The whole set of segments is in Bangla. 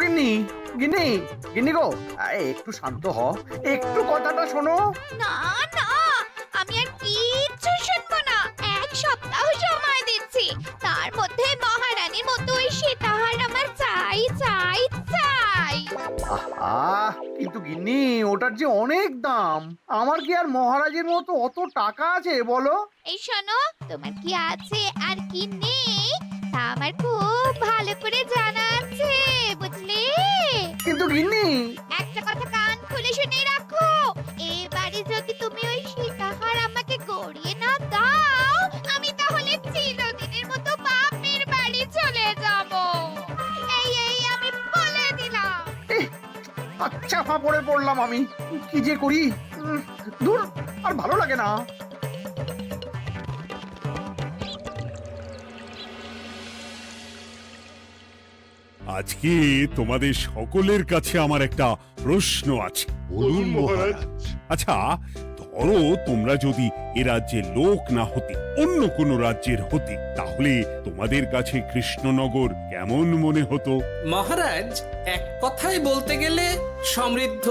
গিন্নি, গিন্নি, গিন্নি গো, একটু শান্ত হ, একটু কথাটা শোনো। না না, আমি আর কিচ্ছু শুনবো না। এক সপ্তাহ সময় দিচ্ছি, তার মধ্যে মহারানীর মতো ওই সীতাহার আমার চাই চাই চাই। আহা, কিন্তু গিন্নি ওটার যে অনেক দাম। আমার কি আর মহারাজের মতো অত টাকা আছে বলো? এই শোনো, তোমার কি আছে আর কি নেই তা আমার খুব ভালো করে জানা আছে, বুঝলে? কিন্তু গিন্নি, একটা কথা কান খুলে শুনে রাখো, এবারে যদি তুমি ওই সীতাহার আমাকে গড়িয়ে না দাও, আমি তাহলে চিরদিনের মতো বাপের বাড়ি চলে যাব। এই আমি বলে দিলাম। আচ্ছা ফাঁপড়ে পড়লাম আমি, কি যে করি। দূর, আর ভালো লাগে না। আজকে তোমাদের সকলের কাছে আমার একটা প্রশ্ন আছে। বলুন মহারাজ। আচ্ছা, ধরো তোমরা যদি এ রাজ্যের লোক না হতে, অন্য কোনো রাজ্যের হতে, তাহলে তোমাদের কাছে কৃষ্ণনগর কেমন মনে হতো? মহারাজ, এক কথায় বলতে গেলে সমৃদ্ধ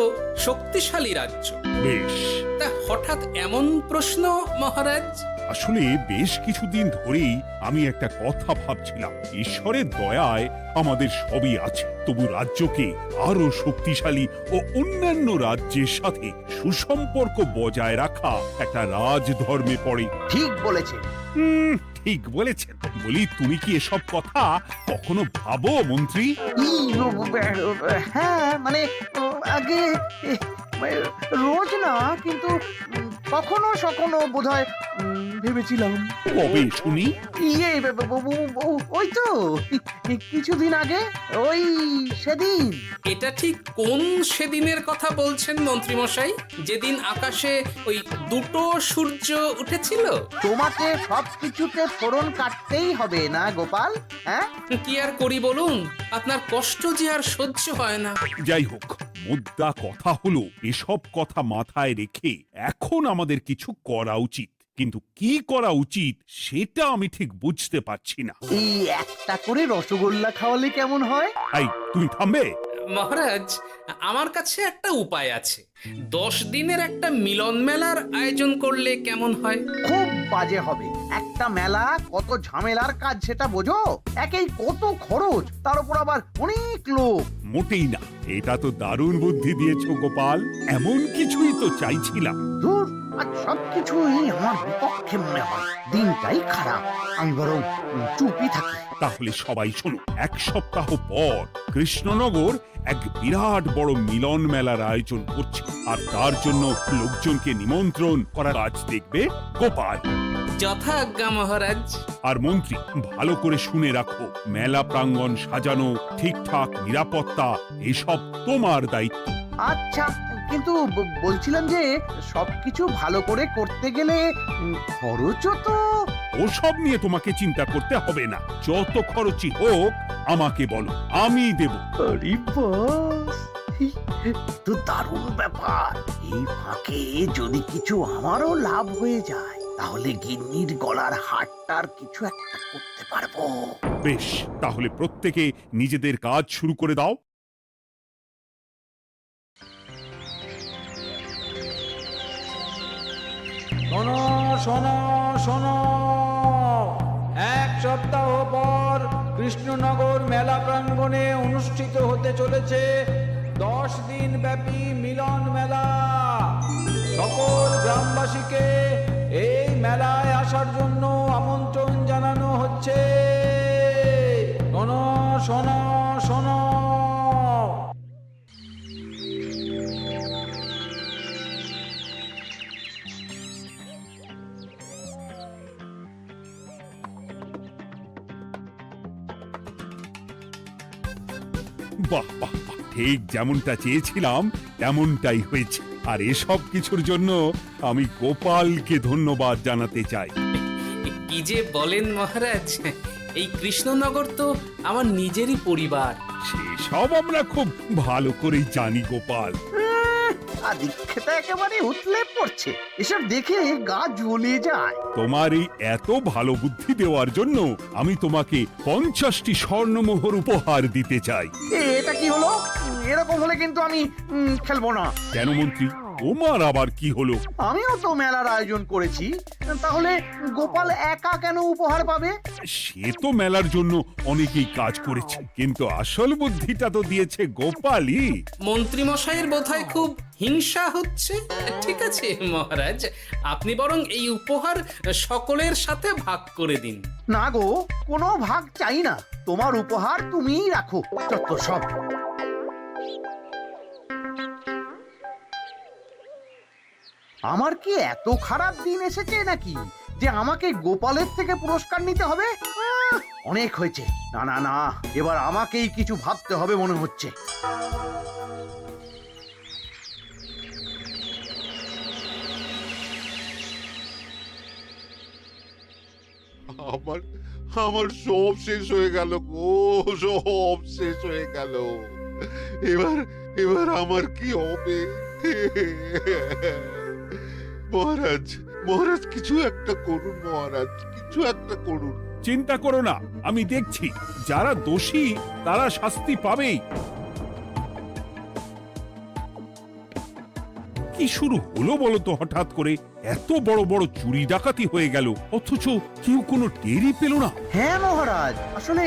শক্তিশালী রাজ্য। বেশ, তা হঠাৎ এমন প্রশ্ন মহারাজ? আসলে বেশ কিছুদিন ধরেই আমি একটা কথা ভাবছিলাম। ঈশ্বরের দয়ায় আমাদের সবই আছে, তবু রাজ্যকে আরো শক্তিশালী ও অন্যান্য রাজ্যের সাথে সুসম্পর্ক বজায় রাখা একটা রাজধর্মে পড়ে। ঠিক বলেছে। ঠিক বলেছেন। বলি, তুমি কি এসব কথা কখনো ভাবো মন্ত্রী? হ্যাঁ, মানে আগে রোজ না, কিন্তু কখনো সখনো বোধহয় ভেবেছিলাম। কবে শুনি? ইয়ে, ওই তো কিছুদিন আগে, ওই সেদিন। এটা ঠিক কোন সেদিনের কথা বলছেন মন্ত্রী মশাই? যেদিন আকাশে ওই দুটো সূর্য উঠেছিল? তোমাকে সবকিছুতে ফোড়ন কাটতেই হবে না গোপাল, হ্যাঁ? কি আর করি বলুন, আপনার কষ্ট যে আর সহ্য হয় না। যাই হোক, মুদ্রা কথা হলো, এসব কথা মাথায় রেখে এখন আমাদের কিছু করা উচিত। কিন্তু কি করা উচিত সেটা আমি ঠিক বুঝতে পারছি না। এই একটা করে রসগোল্লা খাওয়ালে কেমন হয়? এই, তুমি থামবে? মহারাজ, আমার কাছে একটা উপায় আছে। 10 দিনের একটা মিলন মেলার আয়োজন করলে কেমন হয়? খুব বাজে হবে। একটা মেলা কত ঝামেলার কাজ সেটা বোঝো? একেই কত খরচ, তার উপর আবার অনেক লোক। মোটেই না, এটা তো দারুণ বুদ্ধি দিয়েছো গোপাল। এমন কিছুই তো চাইছিলাম। দূর, আর সবকিছুই আমার বিপক্ষে মনে হয়। দিনটাই খারাপ, আমি বরং চুপই থাকি। তাহলে সবাই শোনো, 1 সপ্তাহ পর কৃষ্ণনগর এক বিরাট বড় মিলন মেলার আয়োজন করছে, আর তার জন্য লোকজনকে নিমন্ত্রণ করার কাজ দেখবে গোপাল। যথা আজ্ঞা মহারাজ। আর মন্ত্রী, ভালো করে শুনে রাখো, মেলা প্রাঙ্গণ সাজানো, ঠিকঠাক নিরাপত্তা, এসব তোমার দায়িত্ব। আচ্ছা, কিন্তু বলছিলাম যে সবকিছু ভালো করে করতে গেলে খরচও তো। ওসব নিয়ে তোমাকে চিন্তা করতে হবে না। যত খরচই হোক আমাকে বলো, আমি দেব। আরে বাস, তো দারুণ ব্যাপার। এই ফাঁকে যদি কিছু আমারও লাভ হয়ে যায়, তাহলে গিন্নির গলার হারটার কিছু একটা করতে পারবো। বেশ, তাহলে প্রত্যেকে নিজেদের কাজ শুরু করে দাও। শোনো শোনো শোনো, 1 সপ্তাহ পর কৃষ্ণনগর মেলা প্রাঙ্গণে অনুষ্ঠিত হতে চলেছে 10 দিন ব্যাপী মিলন মেলা। সকল গ্রামবাসীকে এই মেলায় আসার জন্য আমন্ত্রণ জানানো হচ্ছে। শোনো শোনো শোনো। বাহ বাহ বাহ, ঠিক যেমনটা চেয়েছিলাম তেমনটাই হয়েছে। আর এসব কিছুর জন্য আমি গোপালকে ধন্যবাদ জানাতে চাই। কি যে বলেন মহারাজ, এই কৃষ্ণনগর তো আমার নিজেরই পরিবার। সেসব আমরা খুব ভালো করেই জানি গোপাল। আদিক্ষেতা একেবারে উতলে পড়ছে। এসব দেখে গা জ্বলে যায়। তোমার এই এত ভালো বুদ্ধি দেওয়ার জন্য আমি তোমাকে 50টি স্বর্ণমোহর উপহার দিতে চাই। এটা কি হলো? এরকম হলে কিন্তু আমি খেলবো না। কেন মন্ত্রী, তোমার আবার কি হলো? আমিও তো মেলার আয়োজন করেছি, তাহলে গোপাল একা কেন উপহার পাবে? সে তো মেলার জন্য অনেকেই কাজ করেছে, কিন্তু আসল বুদ্ধিটা তো দিয়েছে গোপালই। মন্ত্রী মশাইয়ের বোধহয় খুব হিংসা হচ্ছে। ঠিক আছে মহারাজ, আপনি বরং এই উপহার সকলের সাথে ভাগ করে দিন। না গো, কোনো ভাগ চাই না। তোমার উপহার তুমিই রাখো। যত সব। আমার কি এত খারাপ দিন এসেছে নাকি যে আমাকে গোপালের থেকে পুরস্কার নিতে হবে? অনেক হয়েছে। না না না, এবার আমাকেই কিছু ভাবতে হবে মনে হচ্ছে। আমার আমার সব শেষ হয়ে গেল গো, সব শেষ হয়ে গেল। এবার এবার আমার কি হবে? মহারাজ, মহারাজ কিছু একটা করুন, মহারাজ কিছু একটা করুন। চিন্তা করো না, আমি দেখছি। যারা দোষী তারা শাস্তি পাবেই। কি শুরু হলো বলো তো হঠাৎ করে? এত বড় বড় চুরি ডাকাতি হয়ে গেল, অথচ কেউ কোনো টেরই পেল না। হ্যাঁ মহারাজ, আসলে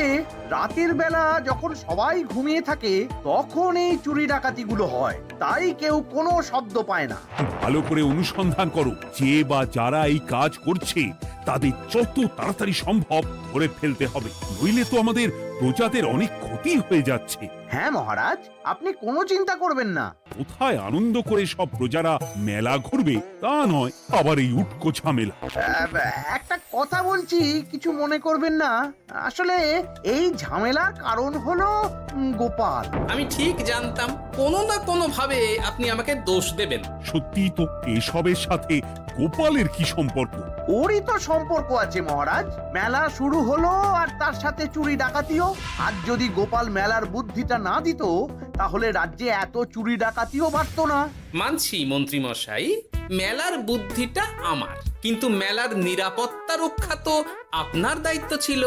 রাতের বেলা যখন সবাই ঘুমিয়ে থাকে তখন এই চুরি ডাকাতিগুলো হয়, তাই কেউ কোনো শব্দ পায় না। ভালো করে অনুসন্ধান করো, যে বা যারা এই কাজ করছে তাদের যত তাড়াতাড়ি সম্ভব ধরে ফেলতে হবে, নইলে তো আমাদের প্রজাদের অনেক ক্ষতি হয়ে যাচ্ছে। হ্যাঁ মহারাজ, আপনি কোনো চিন্তা করবেন না। কোথায় আনন্দ করে সব প্রজারা মেলা ঘুরবে তা নয়, আবার এই উটকো ঝামেলা। একটা কথা বলছি, কিছু মনে করবেন না। আসলে এই ঝামেলার কারণ হলো গোপাল। আমি ঠিক জানতাম কোনো না কোনো ভাবে আপনি আমাকে দোষ দেবেন। সত্যি তো, এসবের সাথে গোপালের কি সম্পর্ক? ওরই তো সম্পর্ক আছে মহারাজ। মেলা শুরু হলো আর তার সাথে চুরি ডাকাতিও। আর যদি গোপাল মেলার বুদ্ধিটা না দিত তাহলে রাজ্যে এত চুরি ডাকাতিও বাড়তো না। মানছি মন্ত্রী মশাই, মেলার বুদ্ধিটা আমার, কিন্তু মেলার নিরাপত্তা রক্ষা তো আপনার দায়িত্ব ছিল।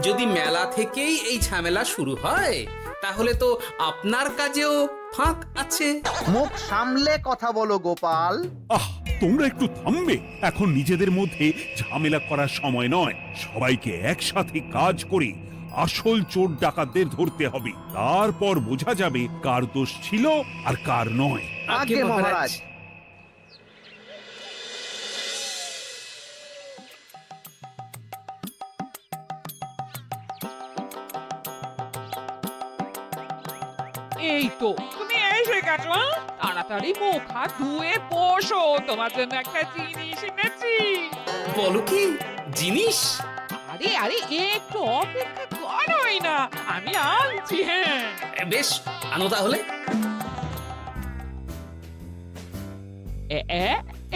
যদি মেলা থেকেই এই ঝামেলা শুরু হয় তাহলে তো আপনার কাজেও ফাঁক আছে। মুখ সামলে কথা বলো গোপাল। আহ, তোমরা একটু থামবে? এখন নিজেদের মধ্যে ঝামেলা করার সময় নয়। সবাইকে একসাথে কাজ করে আসল চোর ডাকাতদের ধরতে হবে, তারপর বোঝা যাবে কার দোষ ছিল আর কার নয়। আগে মহারাজ। এই তো তুমি এসে গেছো। তাড়াতাড়ি মুখ হাত ধুয়ে বসো, তোমার জন্য একটা জিনিস এনেছি। বলো কি জিনিস? আরে আরে একটু অপেক্ষা করোই না, আমি আনছি। হ্যাঁ বেশ, আনো তাহলে।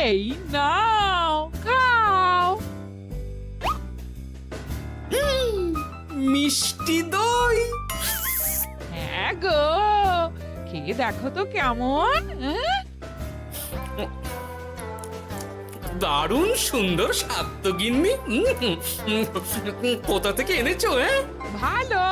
এই নাও, খাও। মিষ্টি দই। হ্যাঁ গো, খেয়ে দেখো তো কেমন। দারুণ সুন্দর স্বাদ তো গিন্নি। কোথা থেকে এনেছো? ভালো,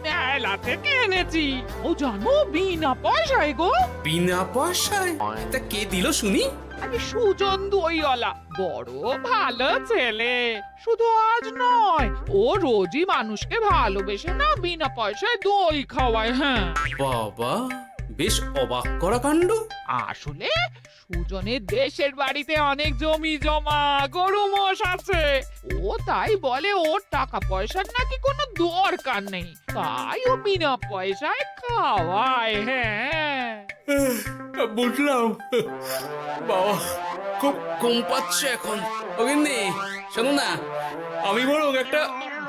মেলা থেকে এনেছি। ও জানো, বিনা পয়সায় গো। বিনা পয়সায়? তা কে দিল শুনি? আরে সুজন দইওয়ালা, বড় ভালো ছেলে। শুধু আজ নয়, ও রোজই মানুষকে ভালোবেসে না বিনা পয়সায় দই খাওয়ায়। হ্যাঁ বাবা, বেশ অবাক করা কাণ্ড। আসলে সুজনের দেশের বাড়িতে অনেক জমি জমা, গরু মোষ আছে। ও তাই বলে ওর টাকা পয়সার নাকি কোনো দরকার নেই, তাই ও বিনা পয়সায় খাওয়ায়। হ্যাঁ বুঝলাম। বাবা, খুব ঘুম পাচ্ছে এখন। ও গিন্নি, শোনো না, আমি বরং একটা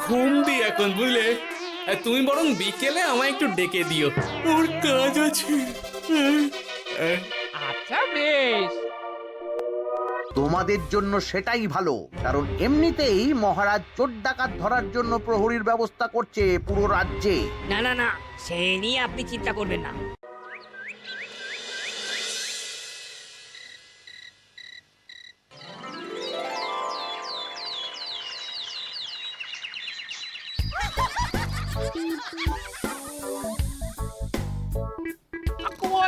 ঘুম দিই এখন, বুঝলে? তুমি বরং বিকেলে আমায় একটু ডেকে দিও, ওর কাজ আছে। আচ্ছা বেশ। তোমাদের জন্য সেটাই ভালো, কারণ এমনিতেই মহারাজ চোর ডাকাত ধরার জন্য প্রহরীর ব্যবস্থা করছে পুরো রাজ্যে। না না না, সে নিয়ে আপনি চিন্তা করবেন না।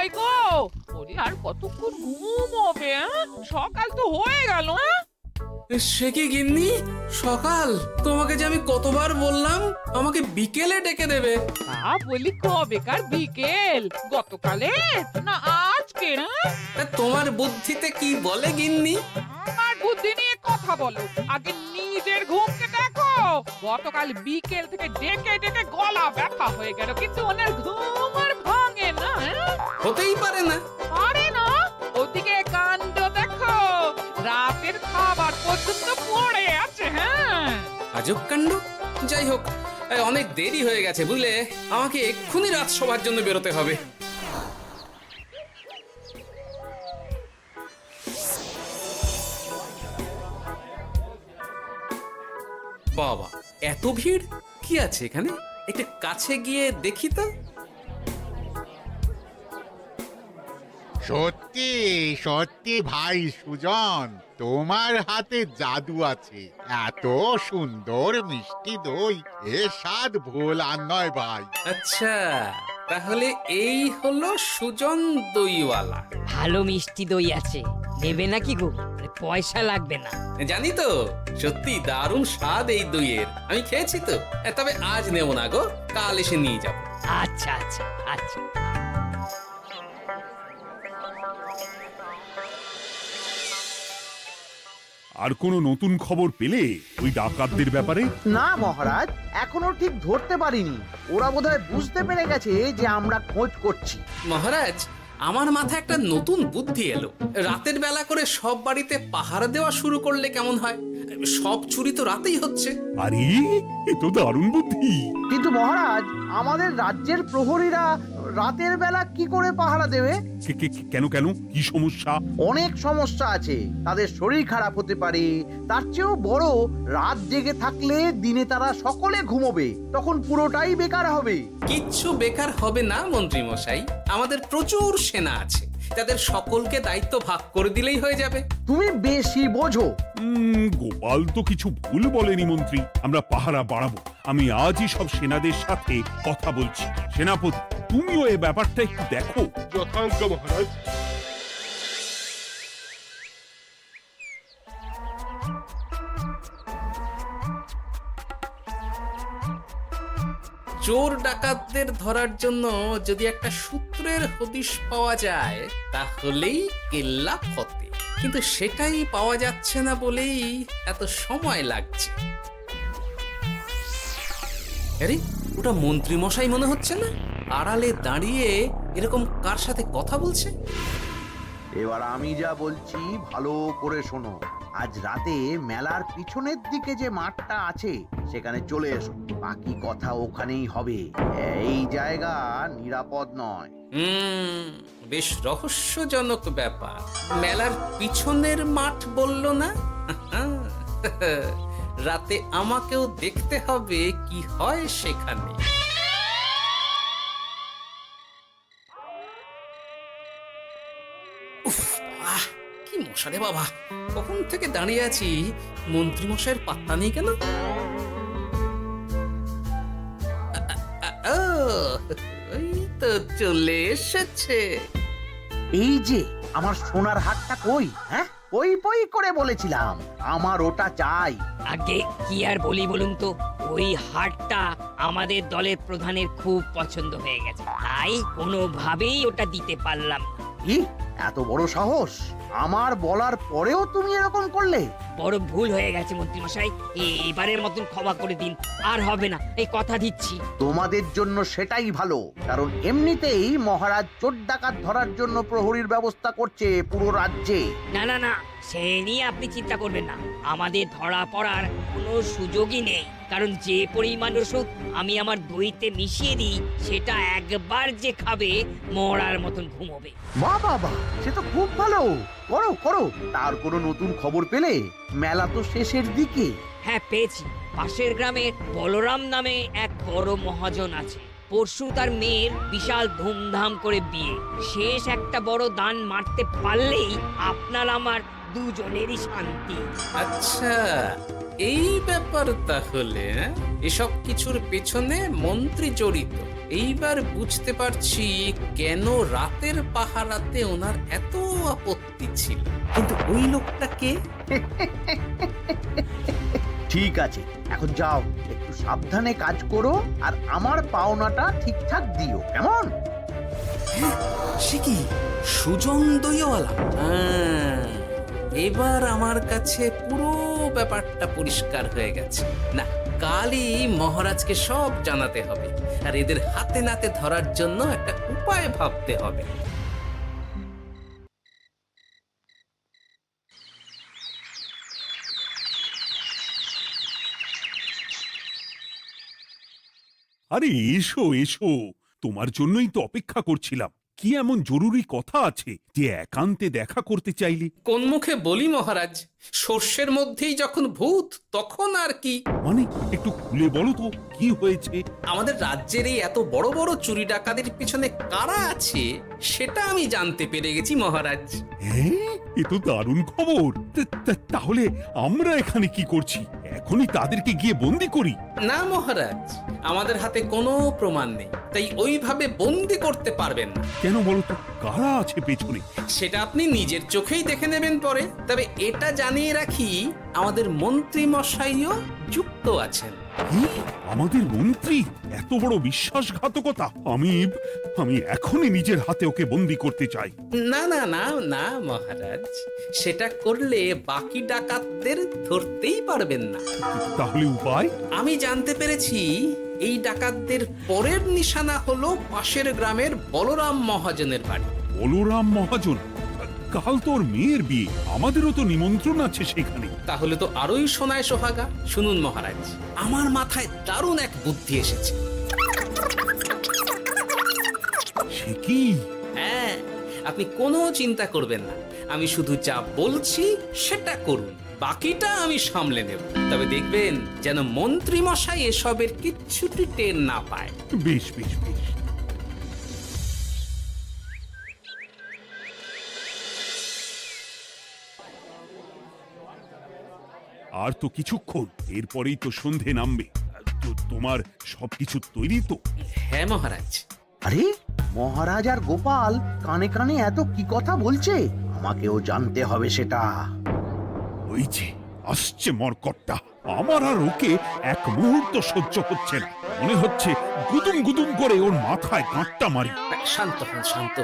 মশাই গো, ওরে আর কতক্ষণ ঘুমোবে? সকাল তো হয়ে গেল। সে কি গিন্নি, সকাল? তোমাকে যে আমি কতবার বললাম আমাকে বিকেলে ডেকে দেবে। তা বলি কবেকার বিকেল? গতকালে না আজকে? তা তোমার বুদ্ধিতে কি বলে গিন্নি? আমার বুদ্ধি নিয়ে কথা বলো, আগে নিজের ঘুমকে দেখো। গতকাল বিকেল থেকে ডেকে ডেকে গলা ব্যথা হয়ে গেল, কিন্তু ওনার ঘুম আর ভাঙে না। হতেই পারে না। পারে না? ওদিকে কাণ্ড দেখো, রাতের খাবার পর্যন্ত পড়ে আছে। হ্যাঁ, আজব কাণ্ড। যাই হোক, অনেক দেরি হয়ে গেছে বুঝলে, আমাকে এক্ষুনি রাজসভার জন্য বেরোতে হবে। বাবা, এত ভিড় কি আছে এখানে? একটু কাছে গিয়ে দেখি তো। সত্যি সত্যি ভাই সুজন, তোমার হাতে জাদু আছে। এত সুন্দর মিষ্টি দই, এ স্বাদ ভোলার নয় ভাই। আচ্ছা, তাহলে এই হলো সুজন দইওয়ালা। ভালো মিষ্টি দই আছে, নেবে নাকি গো? পয়সা লাগবে না। জানি তো, সত্যি দারুণ স্বাদ এই দইয়ের। আমি খেয়েছি তো। তবে আজ নেব না গো, কাল এসে নিয়ে যাব। আচ্ছা আচ্ছা আচ্ছা। আর কোনো নতুন খবর পেলে ওই ডাকাতদের ব্যাপারে? না মহারাজ, এখনো ঠিক ধরতে পারিনি। ওরা বোধহয় বুঝতে পেরে গেছে যে আমরা খোঁজ করছি। মহারাজ, আমার মাথায় একটা নতুন বুদ্ধি এলো। রাতের বেলা করে সব বাড়িতে পাহারা দেওয়া শুরু করলে কেমন হয়? সব চুরি তো রাতেই হচ্ছে। আরে, এ তো দারুণ বুদ্ধি। কিন্তু মহারাজ, আমাদের রাজ্যের প্রহরীরা রাতের বেলা কি করে পাহারা দেবে? কেন কেন, কি সমস্যা? অনেক সমস্যা আছে। তাদের শরীর খারাপ হতে পারে, তার চেয়েও বড়, রাত জেগে থাকলে দিনে তারা সকলে ঘুমোবে, তখন পুরোটাই বেকার হবে। কিচ্ছু বেকার হবে না মন্ত্রী মশাই, আমাদের প্রচুর সেনা আছে, তাদের সকলকে দায়িত্ব ভাগ করে দিলেই হয়ে যাবে। তুমি বেশি বোঝো। গোপাল তো কিছু ভুল বলেনি মন্ত্রী, আমরা পাহারা বাড়াবো। আমি আজই সব সেনাদের সাথে কথা বলছি। সেনাপতি, তুমিও এই ব্যাপারটা একটু দেখো। যথাজ্ঞা মহারাজ। চোর ডাকাতদের ধরার জন্য যদি একটা সূত্রের হদিশ পাওয়া যায় তাহলেই কেল্লা ফতে, কিন্তু সেটাই পাওয়া যাচ্ছে না বলেই এত সময় লাগছে। আরে, ওটা মন্ত্রী মশাই মনে হচ্ছে না? আড়ালে দাঁড়িয়ে এরকম কার সাথে কথা বলছে? এবার আমি যা বলছি ভালো করে শোনো। আজ রাতে মেলার পিছনের দিকে যে মাঠটা আছে সেখানে চলে এসো। বাকি কথা ওখানেই হবে। এই জায়গা নিরাপদ নয়। বেশ রহস্যজনক ব্যাপার। মেলার পিছনের মাঠ বলল না? রাতে আমাকেও দেখতে হবে কি হয় সেখানে। উফ, কি মশা রে বাবা! কখন থেকে দাঁড়িয়ে আছি, মন্ত্রী মশাইয়ের পাত্তা নেই কেন? ওই তো চলে এসেছে। এই যে আমার সোনার হাটটা কই? হ্যাঁ, পই পই করে বলেছিলাম আমার ওটা চাই। আগে কি আর বলি বলুন তো, ওই হারটা আমাদের দলের প্রধানের খুব পছন্দ হয়ে গেছে, তাই কোনোভাবেই ওটা দিতে পারলাম না। কি এত বড় সাহস! আমার বলার পরেও তুমি এরকম করলে? বড় ভুল হয়ে গেছে মন্ত্রী মশাই, এবারের মতন ক্ষমা করে দিন, আর হবে না, এই কথা দিচ্ছি। তোমাদের জন্য সেটাই ভালো, কারণ এমনিতেই মহারাজ চোর ডাকাত ধরার জন্য প্রহরীর ব্যবস্থা করছে পুরো রাজ্যে। না না না, সে নিয়ে আপনি চিন্তা করবেন না, আমাদের ধরা পড়ার কোনো সুযোগই নেই, কারণ যে পরিমাণ ওষুধ আমি আমার দইতে মিশিয়ে দিই সেটা একবার যে খাবে মরার মতন ঘুমোবে। বাহ বাহ বাহ, সে তো খুব ভালো। করো করো। তার কোনো নতুন খবর পেলে? মেলা তো শেষের দিকে। হ্যাঁ, পেয়েছি। পাশের গ্রামের বলরাম নামে এক বড় মহাজন আছে। পরশু তার মেয়ের বিশাল ধুমধাম করে বিয়ে। শেষ একটা বড় দান মারতে পারলেই আপনার আমার দুজনেরই শান্তি। আচ্ছা, এই ব্যাপার তাহলে হ্যাঁ? এসব কিছুর পেছনে মন্ত্রী জড়িত। এইবার বুঝতে পারছি কেন রাতের পাহারাতে ওনার এত আপত্তি ছিল। কিন্তু ওই লোকটা কে? ঠিক আছে, এখন যাও, একটু সাবধানে কাজ করো আর আমার পাওনাটা ঠিকঠাক দিও, কেমন? সে কি সুজন দইওয়ালা? এবার আমার কাছে পুরো ব্যাপারটা পরিষ্কার হয়ে গেছে। না, কালই মহারাজকে সব জানাতে হবে, আর এদের হাতে নাতে ধরার জন্য একটা উপায় ভাবতে হবে। আরে এসো এসো, তোমার জন্যই তো অপেক্ষা করছিলাম। কি এমন জরুরি কথা আছে যে একান্তে দেখা করতে চাইলে? কোন মুখে বলি মহারাজ, সর্ষের মধ্যেই যখন ভূত তখন আর কি। মানে একটু খুলে বলো তো কি হয়েছে? আমাদের রাজ্যের এই এত বড় বড় চুরি ডাকাতির পিছনে কারা আছে সেটা আমি জানতে পেরে গেছি মহারাজ। হ্যাঁ, এ তো দারুণ খবর। তাহলে আমরা এখানে কি করছি? এখনই তাদেরকে গিয়ে বন্দি করি? না মহারাজ, আমাদের হাতে কোনো প্রমাণ নেই, তাই ওইভাবে বন্দি করতে পারবেন না। কেন বলো তো, কারা আছে পেছনে? সেটা আপনি নিজের চোখেই দেখে নেবেন পরে। তবে এটা জানিয়ে রাখি, আমাদের মন্ত্রী মশাইও যুক্ত আছেন। কি? আমাদের মন্ত্রী? এত বড় বিশ্বাসঘাতকতা! আমি এখনই নিজের হাতে ওকে বন্দি করতে চাই। না না না না মহারাজ, সেটা করলে বাকি ডাকাতদের ধরতেই পারবেন না। তাহলে উপায়? আমি জানতে পেরেছি এই ডাকাতদের পরের নিশানা হলো পাশের গ্রামের বলরাম মহাজনের বাড়ি। বলরাম মহাজন? কাল তোর মেয়ের বিয়ে, আমাদেরও তো নিমন্ত্রণ আছে সেখানে। তাহলে তো আরোই সোনায় সোহাগা। শুনুন মহারাজ, আমার মাথায় দারুণ এক বুদ্ধি এসেছে। সে কি? হ্যাঁ, আপনি কোনো চিন্তা করবেন না, আমি শুধু যা বলছি সেটা করুন, বাকিটা আমি সামলে নেব। তবে দেখবেন যেন মন্ত্রী মশাই এসবের কিচ্ছুটি টের না পায়। বেশ বেশ বেশ। আর তো কিছুক্ষণ, এরপরেই তো সন্ধে নামবে। তোমার সবকিছু তৈরি তো? হ্যাঁ মহারাজ। আরে, মহারাজ আর গোপাল কানে কানে এত কি কথা বলছে, আমাকেও জানতে হবে সেটা। ওই যে আসছে মরকটটা, আমার আর ওকে এক মুহূর্ত সহ্য হচ্ছে না। মনে হচ্ছে গুদুম গুদুম করে ওর মাথায় গাঁটটা মারি। শান্ত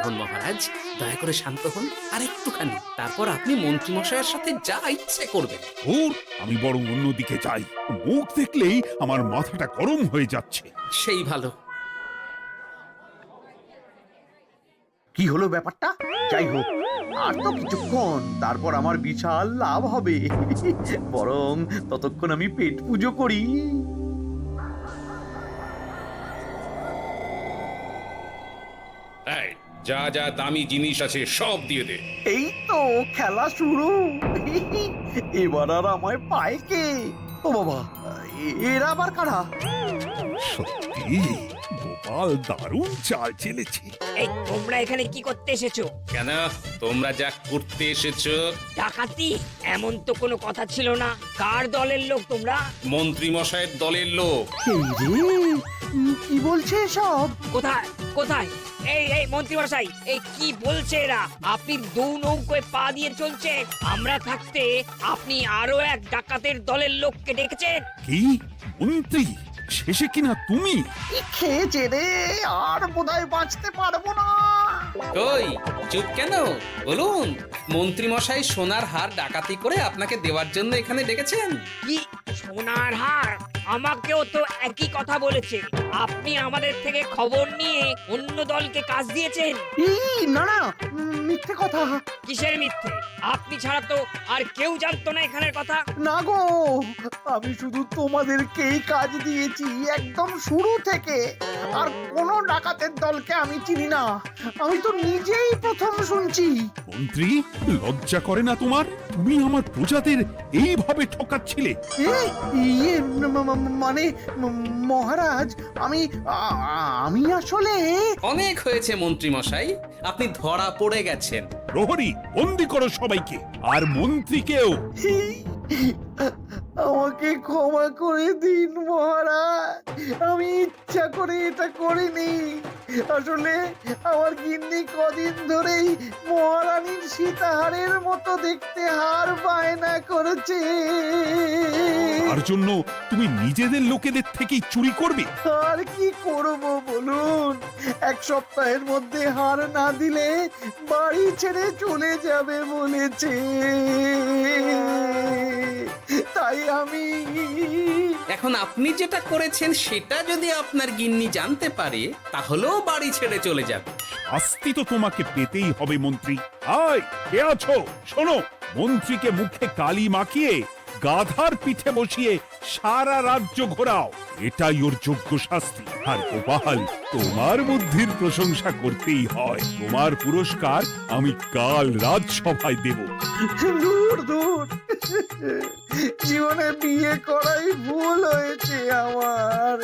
হন মহারাজ, দয়া করে শান্ত হন আর একটুখানি, তারপর আপনি মন্ত্রী মশাইয়ের সাথে যা ইচ্ছে করবেন। ওর আমি বরং অন্যদিকে যাই, মুখ দেখলেই আমার মাথাটা গরম হয়ে যাচ্ছে। সেই ভালো। কি হলো ব্যাপারটা? যাই হোক, আর তো কিছুক্ষণ, তারপর আমার বিশাল লাভ হবে। বরং ততক্ষণ আমি পেট পুজো করি। যা যা দামি জিনিস আছে সব দিয়ে দে। এই তো খেলা শুরু। এবার আর আমায় পায় কে? ও বাবা, এরা আবার কারা? সত্যি গোপাল দারুণ চাল চেলেছে। এই তোমরা এখানে কি করতে এসেছো? কেন, তোমরা যা করতে এসেছো? ডাকাতি? এমন তো কোনো কথা ছিল না। কার দলের লোক তোমরা? মন্ত্রী মশাইয়ের দলের লোক। এই রে, কি বলছে সব? কোথায় কোথায়? এই মন্ত্রী মশাই, এই কি বলছে এরা? আপনি দু নৌকোয় পা দিয়ে চলছে, আমরা থাকতে আপনি আরো এক ডাকাতের দলের লোককে ডেকেছেন। কি মন্ত্রী? শেষে কিনা তুমি? কি খেয়েছে রে, আর বোধহয় বাঁচতে পারবো না। কই, চুপ কেন? বলুন, মন্ত্রী মশাই সোনার হার ডাকাতি করে আপনাকে দেওয়ার জন্য এখানে ডেকেছেন। কি সোনার হার? আমাকেও তো একই কথা বলেছে। আপনি আমাদের থেকে খবর নিয়ে অন্য দলকে কাজ দিয়েছেন। না না, মিথ্যে কথা। কিসের মিথ্যে? আপনি ছাড়া তো আর কেউ জানতো না এখানের কথা। না গো, আমি শুধু তোমাদেরকেই কাজ দিয়েছি একদম শুরু থেকে। আর কোনো ডাকাতের দলকে আমি চিনি না, আমি তো নিজেই প্রথম শুনছি। মন্ত্রী, লজ্জা করে না তোমার? তুমি আমার প্রজাদের এইভাবে ঠকাচ্ছিলে। ইয়ে মানে মহারাজ, আমি আসলে। অনেক হয়েছে মন্ত্রী মশাই, আপনি ধরা পড়ে গেছেন। প্রহরী, বন্দি করো সবাইকে, আর মন্ত্রীকেও। আমাকে ক্ষমা করে দিন মহারাজ, আমি ইচ্ছা করে এটা করিনি। আসলে আমার গিন্নি কদিন ধরেই মহারানীর সীতাহারের মতো দেখতে হার বায়না করেছে। তার জন্য তুমি নিজেদের লোকেদের থেকেই চুরি করবে? আর কি করব বলুন, এক সপ্তাহের মধ্যে হার না দিলে বাড়ি ছেড়ে চলে যাবে বলেছে। তাই আমি এখন আপনি যেটা করেছেন সেটা যদি আপনার গিন্নি জানতে পারে তাহলেও বাড়ি ছেড়ে চলে যাবে। শাস্তি তো তোমাকে পেতেই হবে মন্ত্রী। আয়, কে আছো? শোনো, মন্ত্রীকে মুখে কালি মাখিয়ে গাধার পিঠে বসিয়ে সারা রাজ্য ঘোরাও, এটাই ওর যোগ্য শাস্তি। আর গোপাল, তোমার বুদ্ধির প্রশংসা করতেই হয়। তোমার পুরস্কার আমি কাল রাজসভায় দেব। দূর দূর, জীবনে বিয়ে করাই ভুল হয়েছে আমার।